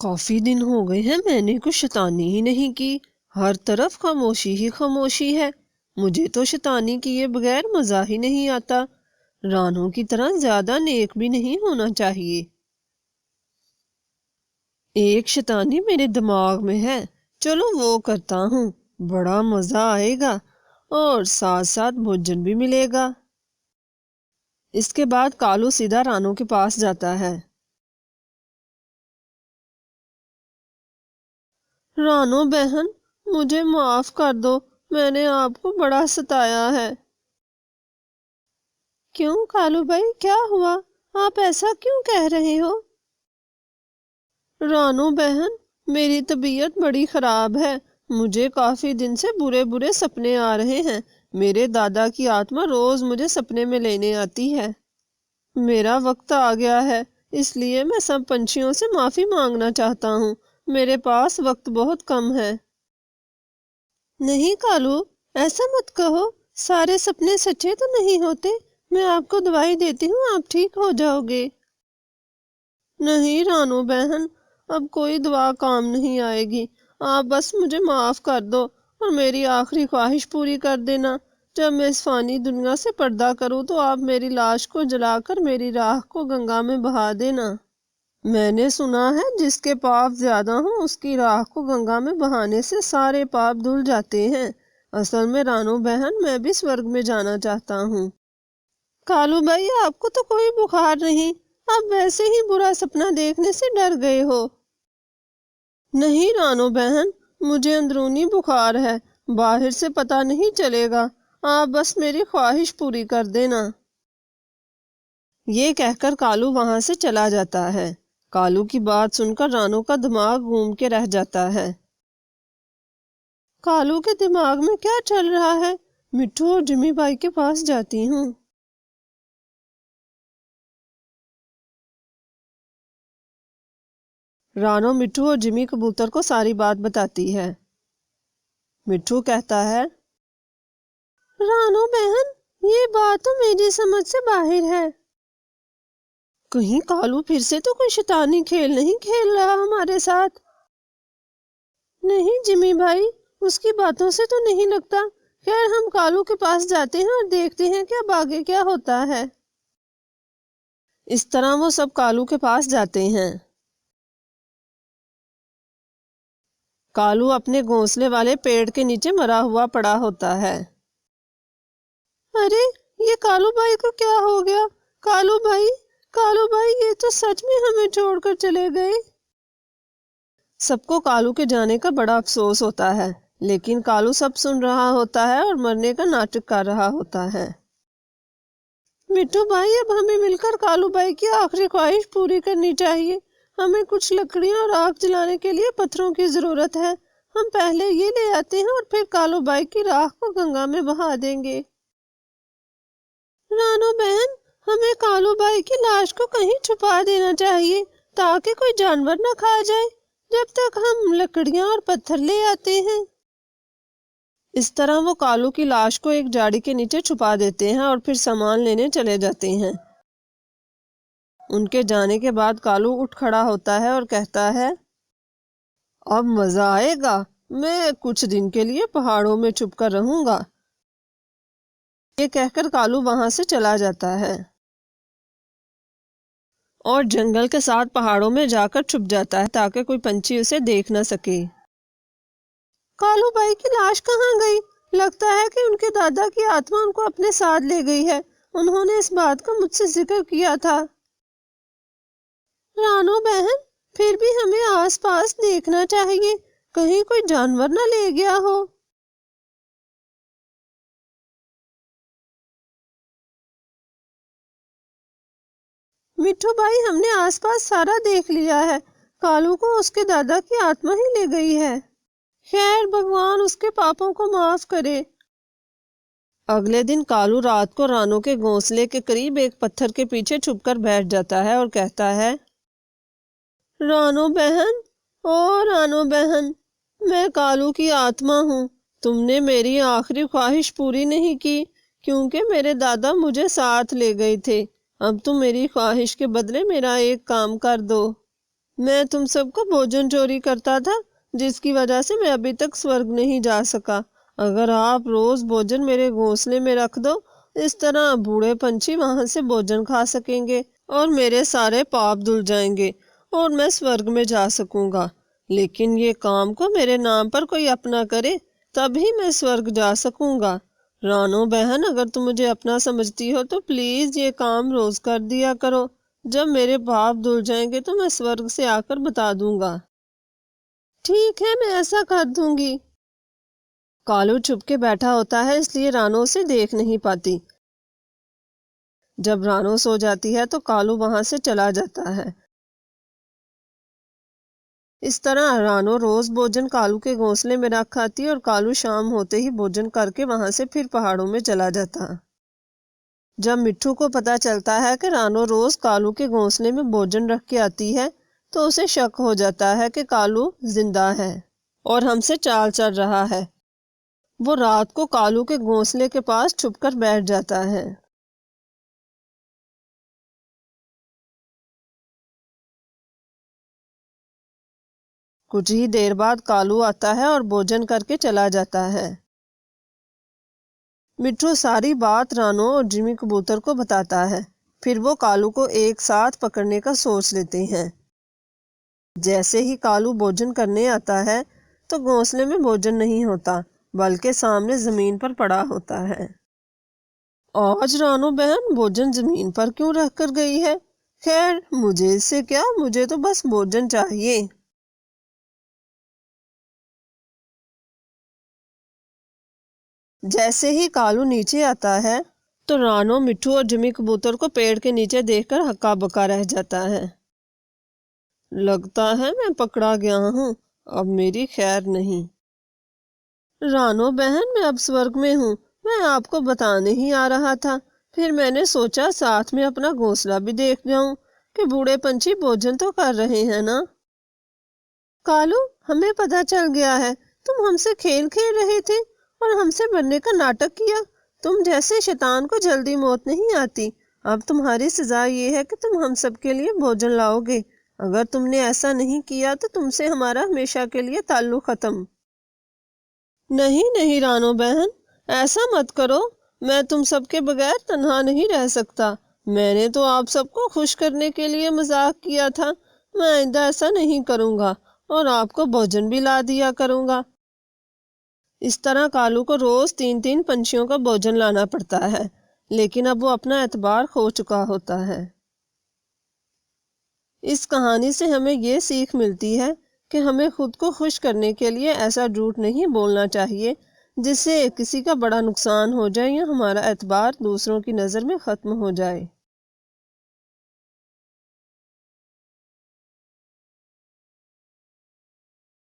کافی دن ہو گئے ہیں میں نے کچھ شیطانی ہی نہیں کی، ہر طرف خاموشی ہی خاموشی ہے۔ مجھے تو شیطانی کیے بغیر مزہ ہی نہیں آتا۔ رانو کی طرح زیادہ نیک بھی نہیں ہونا چاہیے۔ ایک شیطانی میرے دماغ میں ہے، چلو وہ کرتا ہوں، بڑا مزہ آئے گا اور ساتھ ساتھ بھوجن بھی ملے گا۔ اس کے بعد کالو سیدھا رانو کے پاس جاتا ہے۔ رانو بہن، مجھے معاف کر دو، میں نے آپ کو بڑا ستایا ہے۔ کیوں کالو بھائی، کیا ہوا؟ آپ ایسا کیوں کہہ رہے ہو؟ رانو بہن، میری طبیعت بڑی خراب ہے، مجھے کافی دن سے برے برے سپنے آ رہے ہیں۔ میرے دادا کی آتما روز مجھے سپنے میں لینے آتی ہے۔ میرا وقت آ گیا ہے، اس لیے میں سب پنچھیوں سے معافی مانگنا چاہتا ہوں۔ میرے پاس وقت بہت کم ہے۔ نہیں کالو، ایسا مت کہو، سارے سپنے سچے تو نہیں ہوتے۔ میں آپ کو دوائی دیتی ہوں، آپ ٹھیک ہو جاؤ گے۔ نہیں رانو بہن، اب کوئی دعا کام نہیں آئے گی۔ آپ بس مجھے معاف کر دو اور میری آخری خواہش پوری کر دینا۔ جب میں اس فانی دنیا سے پردہ کروں تو آپ میری لاش کو جلا کر میری راہ کو گنگا میں بہا دینا۔ میں نے سنا ہے جس کے پاپ زیادہ ہوں اس کی راہ کو گنگا میں بہانے سے سارے پاپ دھل جاتے ہیں۔ اصل میں رانو بہن، میں بھی سورگ میں جانا چاہتا ہوں۔ کالو بھائی، آپ کو تو کوئی بخار نہیں، آپ ویسے ہی برا سپنا دیکھنے سے ڈر گئے ہو۔ نہیں رانو بہن، مجھے اندرونی بخار ہے، باہر سے پتہ نہیں چلے گا۔ آپ بس میری خواہش پوری کر دینا۔ یہ کہہ کر کالو وہاں سے چلا جاتا ہے۔ کالو کی بات سن کر رانو کا دماغ گھوم کے رہ جاتا ہے۔ کالو کے دماغ میں کیا چل رہا ہے؟ مٹھو اور جمی بھائی کے پاس جاتی ہوں۔ رانو مٹھو اور جمی کبوتر کو ساری بات بتاتی ہے۔ مٹھو کہتا ہے، رانو بہن، یہ بات تو میری سمجھ سے باہر ہے۔ کہیں کالو پھر سے تو کوئی شیطانی کھیل نہیں کھیل رہا ہمارے ساتھ؟ نہیں جمی بھائی، اس کی باتوں سے تو نہیں لگتا۔ خیر، ہم کالو کے پاس جاتے ہیں اور دیکھتے ہیں کہ اب آگے کیا ہوتا ہے۔ اس طرح وہ سب کالو کے پاس جاتے ہیں۔ کالو اپنے گھونسلے والے پیڑ کے نیچے مرا ہوا پڑا ہوتا ہے۔ ارے، یہ کالو بھائی کو کیا ہو گیا؟ کالو بھائی، کالو بھائی، یہ تو سچ میں ہمیں چھوڑ کر چلے گئے۔ سب کو کالو کے جانے کا بڑا افسوس ہوتا ہے، لیکن کالو سب سن رہا ہوتا ہے اور مرنے کا ناٹک کر رہا ہوتا ہے۔ مٹھو بھائی، اب ہمیں مل کر کالو بھائی کی آخری خواہش پوری کرنی چاہیے۔ ہمیں کچھ لکڑیاں اور آگ جلانے کے لیے پتھروں کی ضرورت ہے۔ ہم پہلے یہ لے آتے ہیں اور پھر کالو بھائی کی راکھ کو گنگا میں بہا دیں گے۔ رانو بہن، ہمیں کالو بھائی کی لاش کو کہیں چھپا دینا چاہیے تاکہ کوئی جانور نہ کھا جائے، جب تک ہم لکڑیاں اور پتھر لے آتے ہیں۔ اس طرح وہ کالو کی لاش کو ایک جھاڑی کے نیچے چھپا دیتے ہیں اور پھر سامان لینے چلے جاتے ہیں۔ ان کے جانے کے بعد کالو اٹھ کھڑا ہوتا ہے اور کہتا ہے، اب مزہ آئے گا، میں کچھ دن کے لیے پہاڑوں میں چھپ کر رہوں گا۔ یہ کہہ کر کالو وہاں سے چلا جاتا ہے اور جنگل کے ساتھ پہاڑوں میں جا کر چھپ جاتا ہے تاکہ کوئی پنچھی اسے دیکھ نہ سکے۔ کالو بھائی کی لاش کہاں گئی؟ لگتا ہے کہ ان کے دادا کی آتما ان کو اپنے ساتھ لے گئی ہے۔ انہوں نے اس بات کا مجھ سے ذکر کیا تھا۔ رانو بہن، پھر بھی ہمیں آس پاس دیکھنا چاہیے، کہیں کوئی جانور نہ لے گیا ہو۔ مٹھو بھائی، ہم نے آس پاس سارا دیکھ لیا ہے، کالو کو اس کے دادا کی آتما ہی لے گئی ہے۔ خیر، بھگوان اس کے پاپوں کو معاف کرے۔ اگلے دن کالو رات کو رانو کے گھونسلے کے قریب ایک پتھر کے پیچھے چھپ کر بیٹھ جاتا ہے اور کہتا ہے، رانو بہن، او رانو بہن، میں کالو کی آتما ہوں۔ تم نے میری آخری خواہش پوری نہیں کی کیونکہ میرے دادا مجھے ساتھ لے گئے تھے۔ اب تم میری خواہش کے بدلے میرا ایک کام کر دو۔ میں تم سب کو بھوجن چوری کرتا تھا، جس کی وجہ سے میں ابھی تک سورگ نہیں جا سکا۔ اگر آپ روز بھوجن میرے گھونسلے میں رکھ دو، اس طرح بوڑھے پنچھی وہاں سے بھوجن کھا سکیں گے اور میرے سارے پاپ دھل جائیں گے اور میں سورگ میں جا سکوں گا۔ لیکن یہ کام کو میرے نام پر کوئی اپنا کرے، تبھی میں سورگ جا سکوں گا۔ رانو بہن، اگر تم مجھے اپنا سمجھتی ہو تو پلیز یہ کام روز کر دیا کرو۔ جب میرے پاپ دھل جائیں گے تو میں سورگ سے آ کر بتا دوں گا۔ ٹھیک ہے، میں ایسا کر دوں گی۔ کالو چھپ کے بیٹھا ہوتا ہے، اس لیے رانو اسے دیکھ نہیں پاتی۔ جب رانو سو جاتی ہے تو کالو وہاں سے چلا جاتا ہے۔ اس طرح رانو روز بھوجن کالو کے گھونسلے میں رکھ آتی اور کالو شام ہوتے ہی بھوجن کر کے وہاں سے پھر پہاڑوں میں چلا جاتا۔ جب مٹھو کو پتا چلتا ہے کہ رانو روز کالو کے گھونسلے میں بھوجن رکھ کے آتی ہے تو اسے شک ہو جاتا ہے کہ کالو زندہ ہے اور ہم سے چال چل رہا ہے۔ وہ رات کو کالو کے گھونسلے کے پاس چھپ کر بیٹھ جاتا ہے۔ کچھ ہی دیر بعد کالو آتا ہے اور بھوجن کر کے چلا جاتا ہے۔ مٹھو ساری بات رانو اور جمی کبوتر کو بتاتا ہے، پھر وہ کالو کو ایک ساتھ پکڑنے کا سوچ لیتے ہیں۔ جیسے ہی کالو بھوجن کرنے آتا ہے تو گھونسلے میں بھوجن نہیں ہوتا، بلکہ سامنے زمین پر پڑا ہوتا ہے۔ آج رانو بہن بھوجن زمین پر کیوں رکھ کر گئی ہے؟ خیر، مجھے اس سے کیا، مجھے تو بس بھوجن چاہیے۔ جیسے ہی کالو نیچے آتا ہے تو رانو مٹھو اور جمی کبوتر کو پیڑ کے نیچے دیکھ کر ہکا بکا رہ جاتا ہے۔ لگتا ہے میں پکڑا گیا ہوں، اب میری خیر نہیں۔ رانو بہن، میں اب سورگ میں ہوں، میں آپ کو بتانے ہی آ رہا تھا، پھر میں نے سوچا ساتھ میں اپنا گھونسلہ بھی دیکھ جاؤں کہ بوڑھے پنچھی بھوجن تو کر رہے ہیں نا۔ کالو، ہمیں پتہ چل گیا ہے، تم ہم سے کھیل کھیل رہے تھے اور ہم سے مرنے کا ناٹک کیا۔ تم جیسے شیطان کو جلدی موت نہیں آتی۔ اب تمہاری سزا یہ ہے کہ تم ہم سب کے لیے بھوجن لاؤ گے۔ اگر تم نے ایسا نہیں کیا تو تم سے ہمارا ہمیشہ کے لیے تعلق ختم۔ نہیں نہیں رانو بہن، ایسا مت کرو، میں تم سب کے بغیر تنہا نہیں رہ سکتا۔ میں نے تو آپ سب کو خوش کرنے کے لیے مذاق کیا تھا، میں آئندہ ایسا نہیں کروں گا اور آپ کو بھوجن بھی لا دیا کروں گا۔ اس طرح کالو کو روز 3 پنچھیوں کا بھوجن لانا پڑتا ہے، لیکن اب وہ اپنا اعتبار کھو چکا ہوتا ہے۔ اس کہانی سے ہمیں یہ سیکھ ملتی ہے کہ ہمیں خود کو خوش کرنے کے لیے ایسا جھوٹ نہیں بولنا چاہیے جس سے کسی کا بڑا نقصان ہو جائے یا ہمارا اعتبار دوسروں کی نظر میں ختم ہو جائے۔